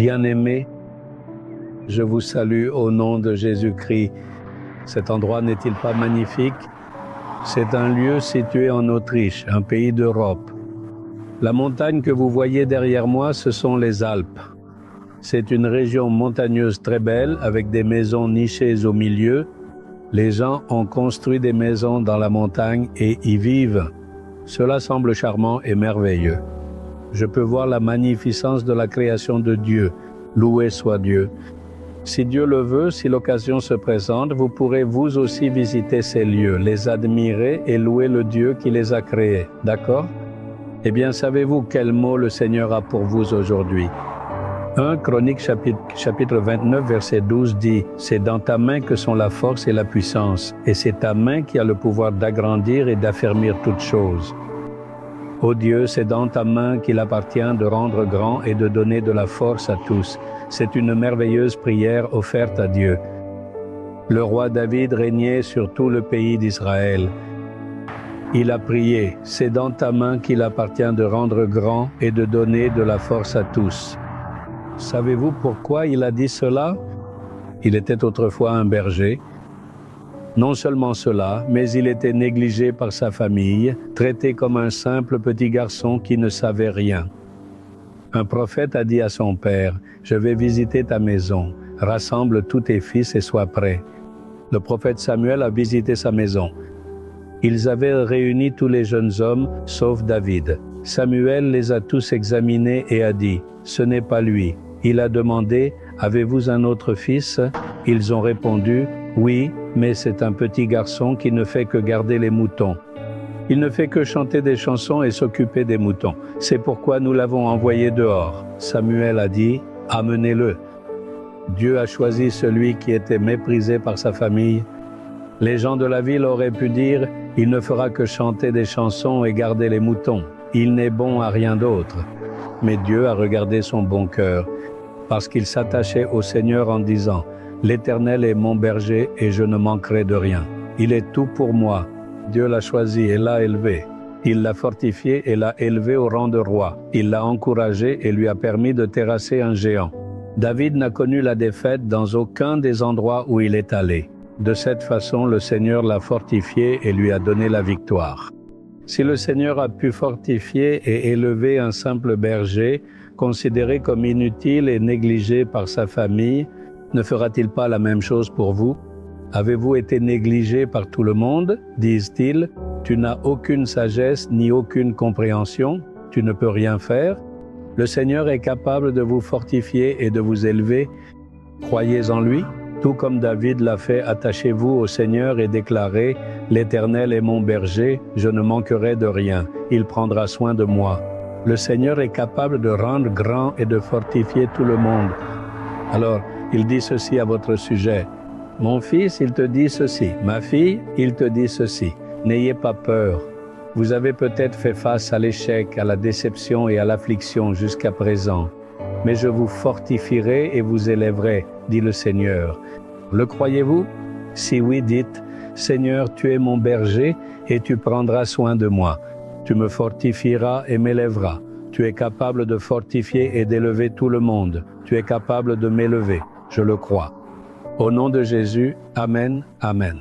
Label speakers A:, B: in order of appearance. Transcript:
A: Bien-aimés, je vous salue au nom de Jésus-Christ. Cet endroit n'est-il pas magnifique? C'est un lieu situé en Autriche, un pays d'Europe. La montagne que vous voyez derrière moi, ce sont les Alpes. C'est une région montagneuse très belle, avec des maisons nichées au milieu. Les gens ont construit des maisons dans la montagne et y vivent. Cela semble charmant et merveilleux. Je peux voir la magnificence de la création de Dieu. Loué soit Dieu. Si Dieu le veut, si l'occasion se présente, vous pourrez vous aussi visiter ces lieux, les admirer et louer le Dieu qui les a créés. D'accord? Eh bien, savez-vous quel mot le Seigneur a pour vous aujourd'hui? 1 Chroniques chapitre 29, verset 12 dit « C'est dans ta main que sont la force et la puissance, et c'est ta main qui a le pouvoir d'agrandir et d'affermir toutes choses. » Ô Dieu, c'est dans ta main qu'il appartient de rendre grand et de donner de la force à tous. C'est une merveilleuse prière offerte à Dieu. Le roi David régnait sur tout le pays d'Israël. Il a prié, c'est dans ta main qu'il appartient de rendre grand et de donner de la force à tous. Savez-vous pourquoi il a dit cela? Il était autrefois un berger. Non seulement cela, mais il était négligé par sa famille, traité comme un simple petit garçon qui ne savait rien. Un prophète a dit à son père, « Je vais visiter ta maison, rassemble tous tes fils et sois prêt. » Le prophète Samuel a visité sa maison. Ils avaient réuni tous les jeunes hommes, sauf David. Samuel les a tous examinés et a dit, « Ce n'est pas lui. » Il a demandé, « Avez-vous un autre fils ?» Ils ont répondu, « Oui, mais c'est un petit garçon qui ne fait que garder les moutons. Il ne fait que chanter des chansons et s'occuper des moutons. C'est pourquoi nous l'avons envoyé dehors. » Samuel a dit, « Amenez-le. » Dieu a choisi celui qui était méprisé par sa famille. Les gens de la ville auraient pu dire, « Il ne fera que chanter des chansons et garder les moutons. Il n'est bon à rien d'autre. » Mais Dieu a regardé son bon cœur, parce qu'il s'attachait au Seigneur en disant, « L'Éternel est mon berger et je ne manquerai de rien. Il est tout pour moi. » Dieu l'a choisi et l'a élevé. Il l'a fortifié et l'a élevé au rang de roi. Il l'a encouragé et lui a permis de terrasser un géant. David n'a connu la défaite dans aucun des endroits où il est allé. De cette façon, le Seigneur l'a fortifié et lui a donné la victoire. Si le Seigneur a pu fortifier et élever un simple berger, considéré comme inutile et négligé par sa famille, ne fera-t-il pas la même chose pour vous? Avez-vous été négligé par tout le monde? Disent-ils, tu n'as aucune sagesse ni aucune compréhension, tu ne peux rien faire. Le Seigneur est capable de vous fortifier et de vous élever. Croyez en lui. Tout comme David l'a fait, attachez-vous au Seigneur et déclarez « L'Éternel est mon berger, je ne manquerai de rien, il prendra soin de moi. » Le Seigneur est capable de rendre grand et de fortifier tout le monde. Alors, il dit ceci à votre sujet. « Mon fils, il te dit ceci. Ma fille, il te dit ceci. N'ayez pas peur. Vous avez peut-être fait face à l'échec, à la déception et à l'affliction jusqu'à présent. Mais je vous fortifierai et vous élèverai, dit le Seigneur. Le croyez-vous? Si oui, dites, Seigneur, tu es mon berger et tu prendras soin de moi. Tu me fortifieras et m'élèveras. Tu es capable de fortifier et d'élever tout le monde. Tu es capable de m'élever. Je le crois. Au nom de Jésus, Amen, Amen.